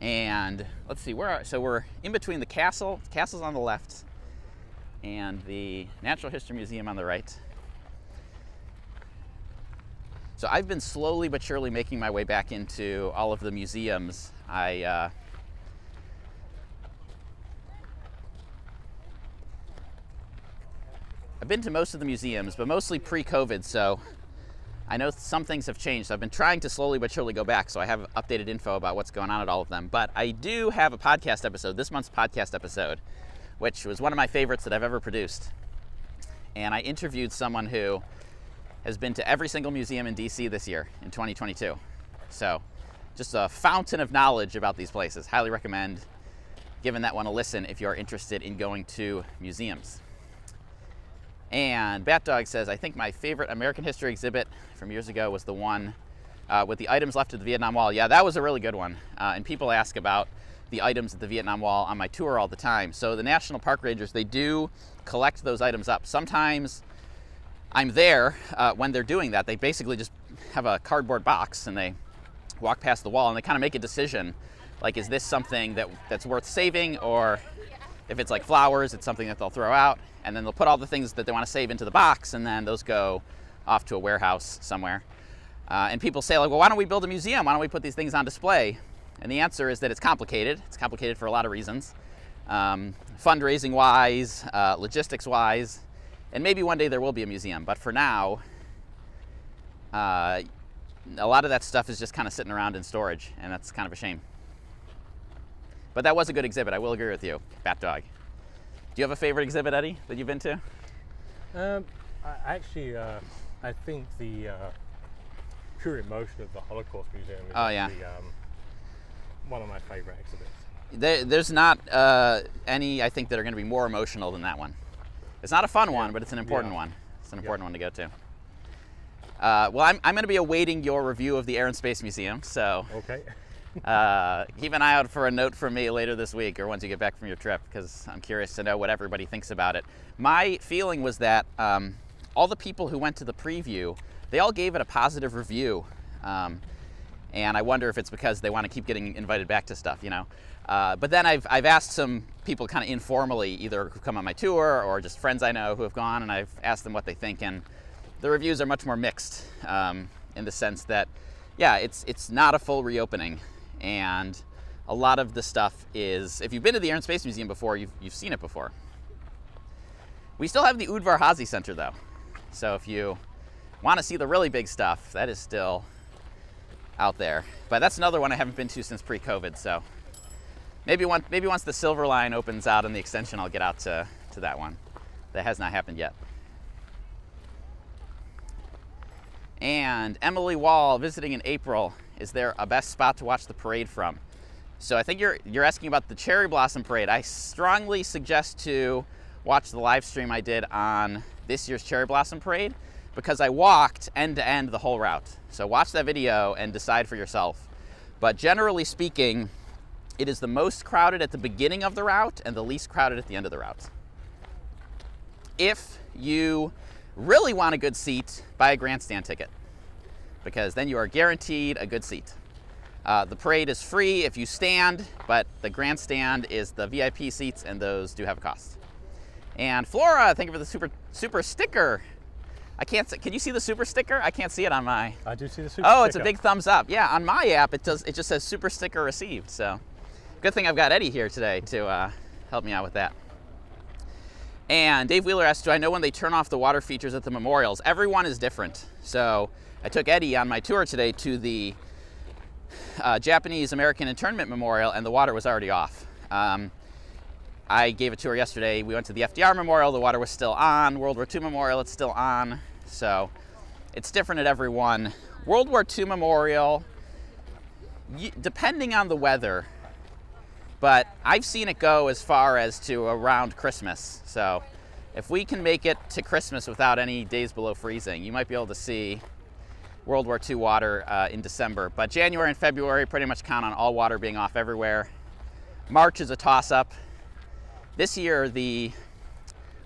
And let's see, so we're in between the castle. The castle's on the left, and the Natural History Museum on the right. So I've been slowly but surely making my way back into all of the museums. I've been to most of the museums, but mostly pre-COVID, so I know some things have changed. So I've been trying to slowly but surely go back, so I have updated info about what's going on at all of them. But I do have a podcast episode, this month's podcast episode, which was one of my favorites that I've ever produced. And I interviewed someone who has been to every single museum in DC this year, in 2022. So just a fountain of knowledge about these places. Highly recommend giving that one a listen if you're interested in going to museums. And Bat Dog says, I think my favorite American history exhibit from years ago was the one with the items left at the Vietnam Wall. Yeah, that was a really good one. And people ask about the items at the Vietnam Wall on my tour all the time. So the National Park Rangers, they do collect those items up. Sometimes I'm there when they're doing that. They basically just have a cardboard box and they walk past the wall and they kind of make a decision, like, is this something that's worth saving, or if it's like flowers, it's something that they'll throw out. And then they'll put all the things that they want to save into the box, and then those go off to a warehouse somewhere. And people say, like, well, why don't we build a museum? Why don't we put these things on display? And the answer is that it's complicated. It's complicated for a lot of reasons. Fundraising-wise, logistics-wise, and maybe one day there will be a museum. But for now, a lot of that stuff is just kind of sitting around in storage, and that's kind of a shame. But that was a good exhibit. I will agree with you, Bat Dog. Do you have a favorite exhibit, Eddie, that you've been to? I think the Pure Emotion of the Holocaust Museum is one of my favorite exhibits. There's not any, I think, that are going to be more emotional than that one. It's not a fun one, but it's an important one. It's an important one to go to. Well, I'm going to be awaiting your review of the Air and Space Museum, so okay. Keep an eye out for a note from me later this week or once you get back from your trip, because I'm curious to know what everybody thinks about it. My feeling was that all the people who went to the preview, they all gave it a positive review. And I wonder if it's because they want to keep getting invited back to stuff, you know. But then I've asked some people kind of informally, either who come on my tour or just friends I know who have gone, and I've asked them what they think. And the reviews are much more mixed in the sense that, yeah, it's not a full reopening. And a lot of the stuff is, if you've been to the Air and Space Museum before, you've seen it before. We still have the Udvar Hazy Center, though. So if you want to see the really big stuff, that is still out there. But that's another one I haven't been to since pre-COVID. So maybe once the Silver Line opens out on the extension, I'll get out to that one. That has not happened yet. And Emily Wall, visiting in April. Is there a best spot to watch the parade from? So I think you're asking about the Cherry Blossom Parade. I strongly suggest to watch the live stream I did on this year's Cherry Blossom Parade, because I walked end to end the whole route. So watch that video and decide for yourself. But generally speaking, it is the most crowded at the beginning of the route and the least crowded at the end of the route. If you really want a good seat, buy a grandstand ticket, because then you are guaranteed a good seat. The parade is free if you stand, but the grandstand is the VIP seats, and those do have a cost. And Flora, thank you for the super sticker. Can you see the super sticker? I can't see it on my. I do see the super sticker. Oh, it's a big thumbs up. Yeah, on my app it just says super sticker received. So good thing I've got Eddie here today to help me out with that. And Dave Wheeler asked, do I know when they turn off the water features at the memorials? Everyone is different. So I took Eddie on my tour today to the Japanese American Internment Memorial, and the water was already off. I gave a tour yesterday. We went to the FDR Memorial. The water was still on. World War II Memorial, it's still on. So it's different at every one. World War II Memorial, depending on the weather, but I've seen it go as far as to around Christmas. So if we can make it to Christmas without any days below freezing, you might be able to see World War II water in December. But January and February pretty much count on all water being off everywhere. March is a toss-up. This year, the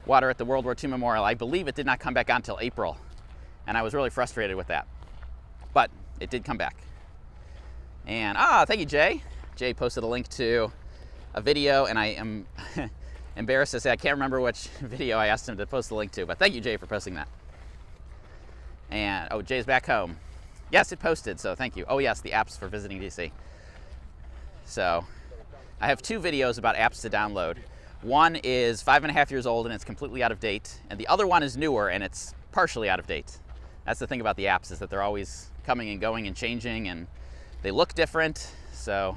water at the World War II Memorial, I believe it did not come back on until April. And I was really frustrated with that. But it did come back. And, thank you, Jay. Jay posted a link to a video, and I am embarrassed to say I can't remember which video I asked him to post the link to, but thank you, Jay, for posting that. And, Jay's back home. Yes, it posted, so thank you. Oh, yes, the apps for visiting DC. So I have two videos about apps to download. One is 5.5 years old and it's completely out of date, and the other one is newer and it's partially out of date. That's the thing about the apps, is that they're always coming and going and changing, and they look different. So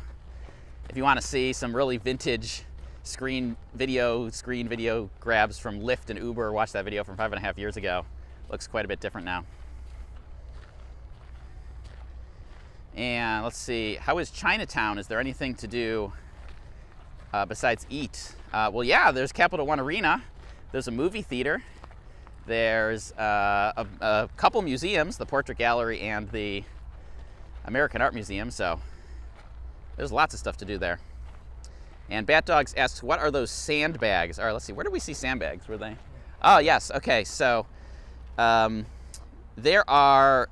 if you want to see some really vintage screen video grabs from Lyft and Uber, watch that video from 5.5 years ago. Looks quite a bit different now. And let's see, how is Chinatown? Is there anything to do besides eat? Well, yeah, there's Capital One Arena. There's a movie theater. There's a couple museums, the Portrait Gallery and the American Art Museum, so there's lots of stuff to do there. And Bat Dogs asks, what are those sandbags? All right, let's see, where do we see sandbags? Were they? Oh, yes, okay, so there are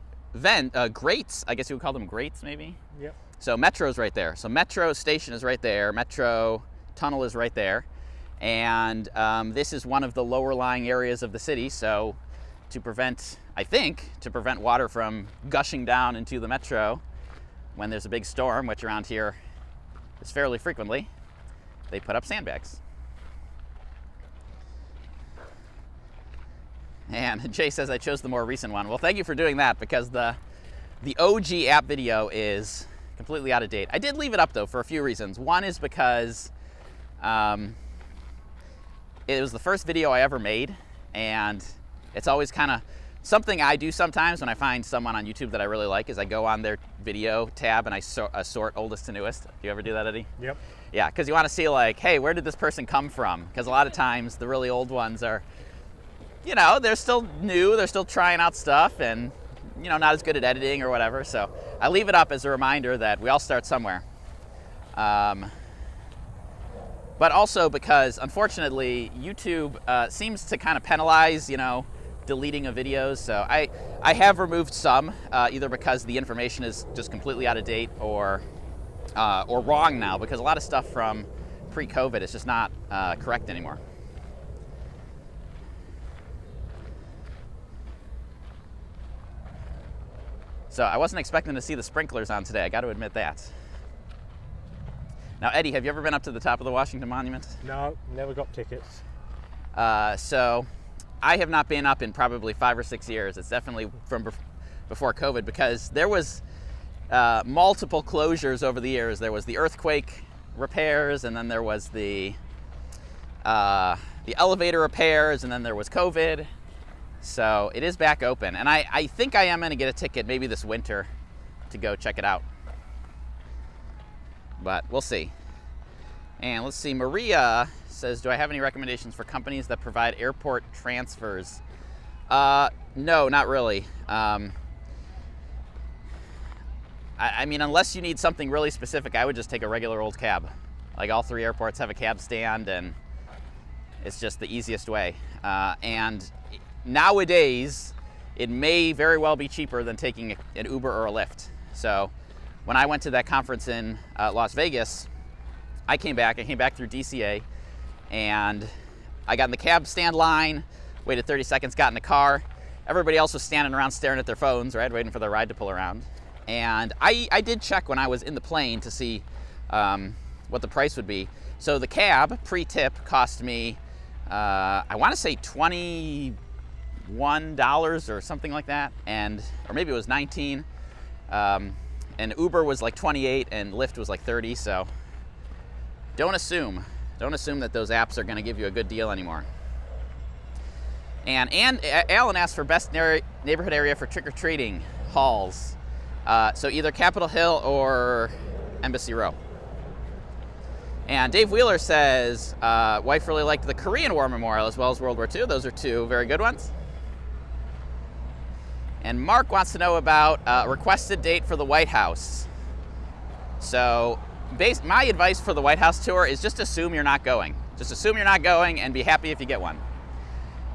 grates, I guess you would call them grates, maybe? Yep. So Metro's right there. So Metro Station is right there. Metro Tunnel is right there. And this is one of the lower lying areas of the city. So to prevent water from gushing down into the Metro when there's a big storm, which around here is fairly frequently, they put up sandbags. And Jay says I chose the more recent one. Well, thank you for doing that, because the OG app video is completely out of date. I did leave it up though for a few reasons. One is because it was the first video I ever made, and it's always kind of something I do sometimes when I find someone on YouTube that I really like, is I go on their video tab and I sort oldest to newest. Do you ever do that, Eddie? Yep. Yeah, because you want to see like, hey, where did this person come from? Because a lot of times the really old ones are, you know, they're still new, they're still trying out stuff, and, you know, not as good at editing or whatever. So I leave it up as a reminder that we all start somewhere. But also because, unfortunately, YouTube seems to kind of penalize, you know, deleting of videos. So I have removed some, either because the information is just completely out of date or wrong now, because a lot of stuff from pre-COVID is just not correct anymore. So I wasn't expecting to see the sprinklers on today, I got to admit that. Now, Eddie, have you ever been up to the top of the Washington Monument? No, never got tickets. So I have not been up in probably 5 or 6 years. It's definitely from before COVID, because there was multiple closures over the years. There was the earthquake repairs, and then there was the elevator repairs, and then there was COVID. So it is back open, and I think I am going to get a ticket maybe this winter to go check it out. But we'll see. And let's see, Maria says, do I have any recommendations for companies that provide airport transfers? No, not really. I mean, unless you need something really specific, I would just take a regular old cab. Like, all 3 airports have a cab stand, and it's just the easiest way. And nowadays, it may very well be cheaper than taking an Uber or a Lyft. So when I went to that conference in Las Vegas, I came back through DCA, and I got in the cab stand line, waited 30 seconds, got in the car. Everybody else was standing around staring at their phones, right, waiting for their ride to pull around. And I did check when I was in the plane to see what the price would be. So the cab, pre-tip, cost me, I want to say $21 or something like that, or maybe it was 19. And Uber was like 28 and Lyft was like 30, so don't assume that those apps are going to give you a good deal anymore. And Alan asked for best neighborhood area for trick-or-treating halls. So either Capitol Hill or Embassy Row. And Dave Wheeler says, wife really liked the Korean War Memorial as well as World War II. Those are 2 very good ones. And Mark wants to know about a requested date for the White House. So my advice for the White House tour is just assume you're not going. Just assume you're not going and be happy if you get one.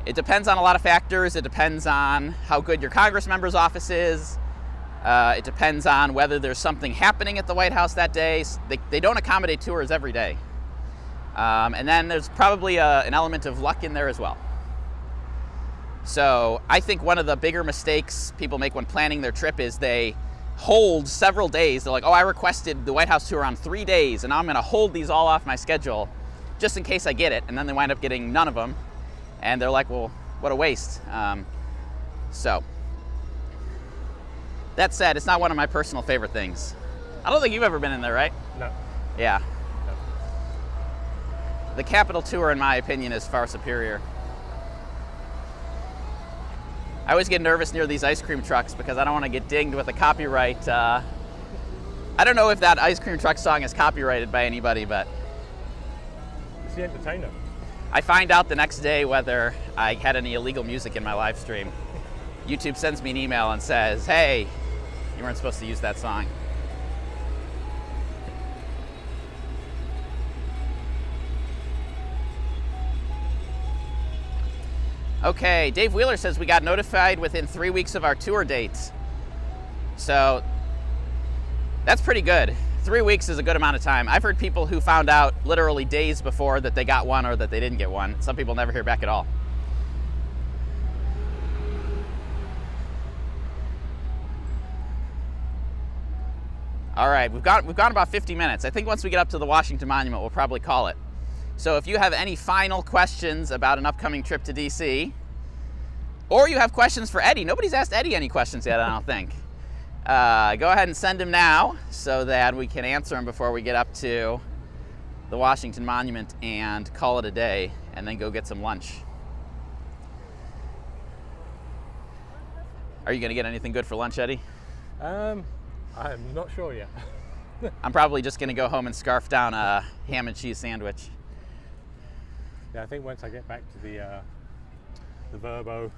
It depends on a lot of factors. It depends on how good your Congress member's office is. It depends on whether there's something happening at the White House that day. They don't accommodate tours every day. And then there's probably an element of luck in there as well. So I think one of the bigger mistakes people make when planning their trip is they hold several days. They're like, oh, I requested the White House tour on 3 days, and now I'm going to hold these all off my schedule. just in case I get it, and then they wind up getting none of them, and they're like, well, what a waste. So, that said, it's not one of my personal favorite things. I don't think you've ever been in there, right? No. Yeah. No. The Capitol Tour, in my opinion, is far superior. I always get nervous near these ice cream trucks because I don't want to get dinged with a copyright. I don't know if that ice cream truck song is copyrighted by anybody, but It's the entertainer. I find out the next day whether I had any illegal music in my live stream. YouTube sends me an email and says, hey, you weren't supposed to use that song. Okay, Dave Wheeler says we got notified within 3 weeks of our tour dates. So that's pretty good. 3 weeks is a good amount of time. I've heard people who found out literally days before that they got one or that they didn't get one. Some people never hear back at all. All right, we've gone about 50 minutes. I think once we get up to the Washington Monument, we'll probably call it. So if you have any final questions about an upcoming trip to DC, or you have questions for Eddie, nobody's asked Eddie any questions yet, I don't think. Go ahead and send them now so that we can answer them before we get up to the Washington Monument and call it a day, and then go get some lunch. Are you going to get anything good for lunch, Eddie? I'm not sure yet. I'm probably just going to go home and scarf down a ham and cheese sandwich. Yeah, I think once I get back to the Vrbo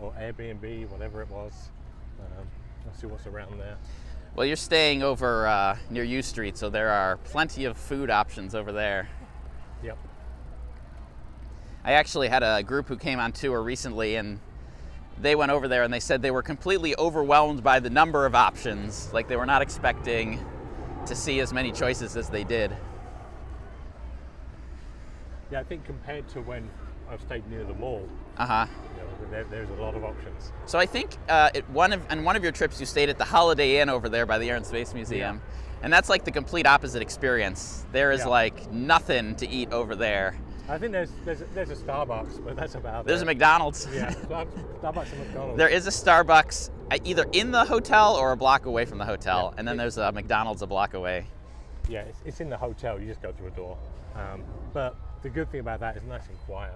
or Airbnb, whatever it was, I'll see what's around there. Well, you're staying over near U Street, so there are plenty of food options over there. Yep. I actually had a group who came on tour recently, and they went over there and they said they were completely overwhelmed by the number of options. Like, they were not expecting to see as many choices as they did. Yeah, I think compared to when I've stayed near the mall, there's a lot of options. So I think on one of your trips you stayed at the Holiday Inn over there by the Air and Space Museum, and that's like the complete opposite experience. There is like nothing to eat over there. I think there's a Starbucks, but that's about it. There's a McDonald's. Yeah, Starbucks and McDonald's. There is a Starbucks either in the hotel or a block away from the hotel, and then there's a McDonald's a block away. Yeah, it's in the hotel. You just go through a door. But the good thing about that is nice and quiet.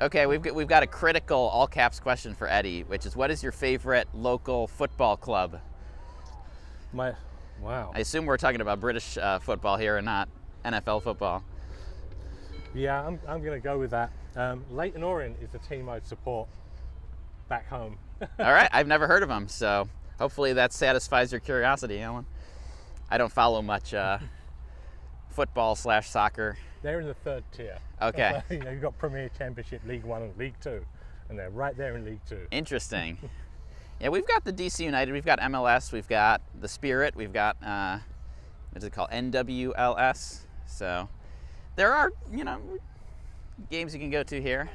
Okay, we've got a critical all caps question for Eddie, which is, what is your favorite local football club? Wow. I assume we're talking about British football here and not NFL football. Yeah, I'm going to go with that. Leyton Orient is the team I'd support back home. All right, I've never heard of them, so hopefully that satisfies your curiosity, Alan. I don't follow much football/soccer. They're in the third tier. Okay. You've got Premier, Championship, League One, and League Two, and they're right there in League Two. Interesting. Yeah, we've got the DC United, we've got MLS, we've got the Spirit, we've got what is it called, NWLS. So there are games you can go to here,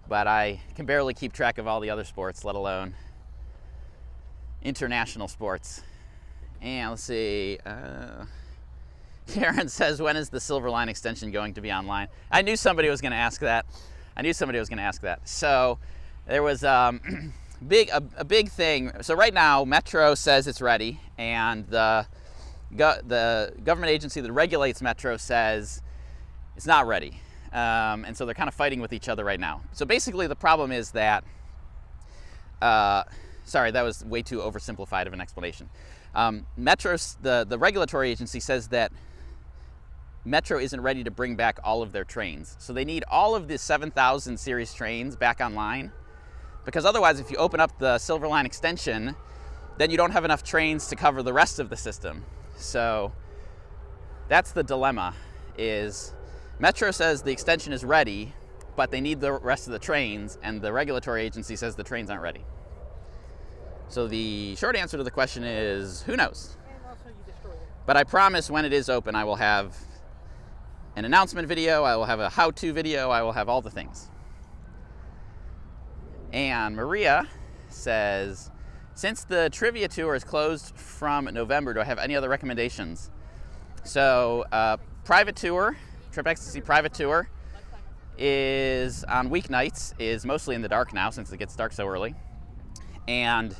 but I can barely keep track of all the other sports, let alone international sports. And let's see. Karen says, when is the Silver Line extension going to be online? I knew somebody was going to ask that. So there was a big thing. So right now, Metro says it's ready, and the government agency that regulates Metro says it's not ready. And so they're kind of fighting with each other right now. So basically the problem is that, sorry, that was way too oversimplified of an explanation. Metro's, the regulatory agency says that Metro isn't ready to bring back all of their trains. So they need all of the 7,000 series trains back online, because otherwise if you open up the Silver Line extension, then you don't have enough trains to cover the rest of the system. So that's the dilemma, is Metro says the extension is ready, but they need the rest of the trains, and the regulatory agency says the trains aren't ready. So the short answer to the question is, who knows? But I promise when it is open, I will have an announcement video, I will have a how-to video, I will have all the things. And Maria says, since the trivia tour is closed from November, do I have any other recommendations? So, private tour Trip Ecstasy private tour is on weeknights, is mostly in the dark now since it gets dark so early. And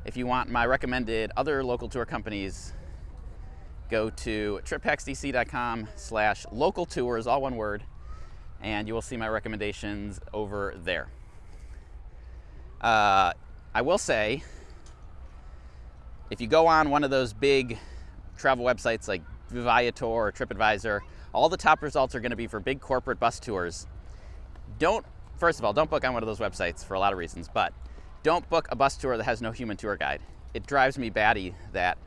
if you want my recommended other local tour companies, go to tripxdc.com/local tours, all one word, and you will see my recommendations over there. I will say, if you go on one of those big travel websites like Viator or TripAdvisor, all the top results are going to be for big corporate bus tours. First of all, don't book on one of those websites for a lot of reasons, but don't book a bus tour that has no human tour guide. It drives me batty that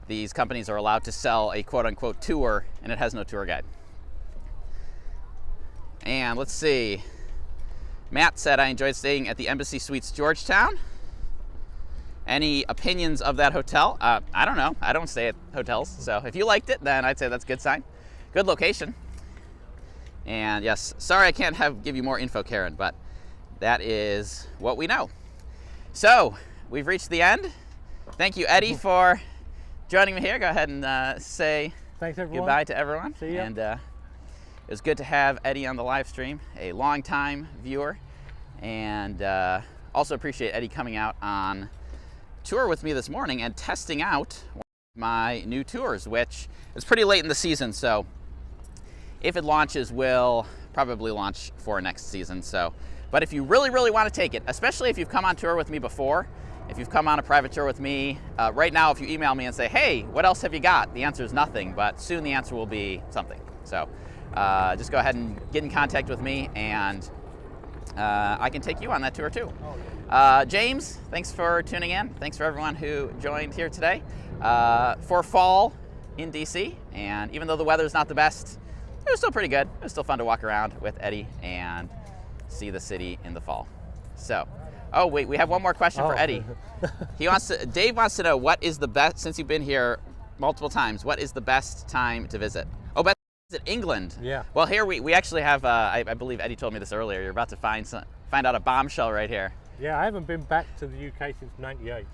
these companies are allowed to sell a quote-unquote tour and it has no tour guide. And let's see. Matt said, I enjoyed staying at the Embassy Suites Georgetown. Any opinions of that hotel? I don't know. I don't stay at hotels. So if you liked it, then I'd say that's a good sign. Good location. And yes, sorry I can't give you more info, Karen, but that is what we know. So we've reached the end. Thank you, Eddie, for joining me here. Go ahead and say thanks, everyone. Goodbye to everyone. See ya. And it was good to have Eddie on the live stream, a long-time viewer, and also appreciate Eddie coming out on tour with me this morning and testing out my new tours, which is pretty late in the season, so if it launches, we'll probably launch for next season. So, but if you really, really want to take it, especially if you've come on tour with me before, if you've come on a private tour with me, right now, if you email me and say, hey, what else have you got? The answer is nothing, but soon the answer will be something. So just go ahead and get in contact with me, and I can take you on that tour too. James, thanks for tuning in. Thanks for everyone who joined here today for fall in DC. And even though the weather's not the best, it was still pretty good. It was still fun to walk around with Eddie and see the city in the fall. So, oh wait, we have one more question for Eddie. Dave wants to know, what is the best, since you've been here multiple times, what is the best time to visit? Oh, best visit England. Yeah. Well, here we actually have, I believe Eddie told me this earlier, you're about to find out a bombshell right here. Yeah, I haven't been back to the UK since '98.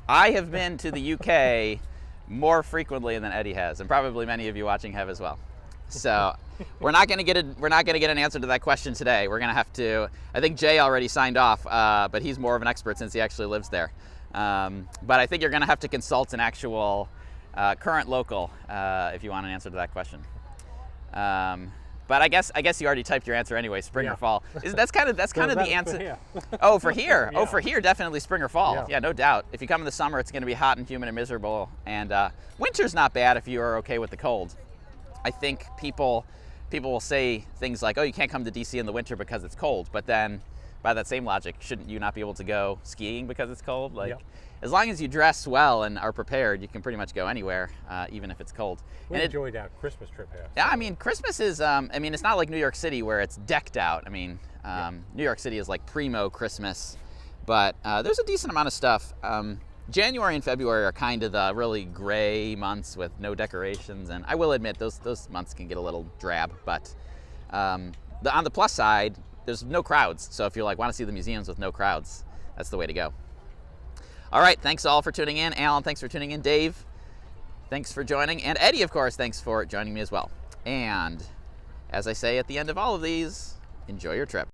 I have been to the UK more frequently than Eddie has, and probably many of you watching have as well. So we're not going to get an answer to that question today. We're going to have to. I think Jay already signed off, but he's more of an expert since he actually lives there. But I think you're going to have to consult an actual current local if you want an answer to that question. But I guess you already typed your answer anyway, spring or fall. That's kind of the answer. Oh, for here. Yeah. Oh, for here, definitely spring or fall. Yeah, no doubt. If you come in the summer, it's going to be hot and humid and miserable. And winter's not bad if you are okay with the cold. I think people will say things like, oh, you can't come to DC in the winter because it's cold. But then, by that same logic, shouldn't you not be able to go skiing because it's cold? As long as you dress well and are prepared, you can pretty much go anywhere, even if it's cold. We enjoyed our Christmas trip here. Yeah, I mean, Christmas is, it's not like New York City where it's decked out. I mean, New York City is like primo Christmas, but there's a decent amount of stuff. January and February are kind of the really gray months with no decorations, and I will admit those months can get a little drab, but on the plus side, there's no crowds. So if you want to see the museums with no crowds, that's the way to go. All right, thanks all for tuning in. Alan, thanks for tuning in. Dave, thanks for joining. And Eddie, of course, thanks for joining me as well. And as I say at the end of all of these, enjoy your trip.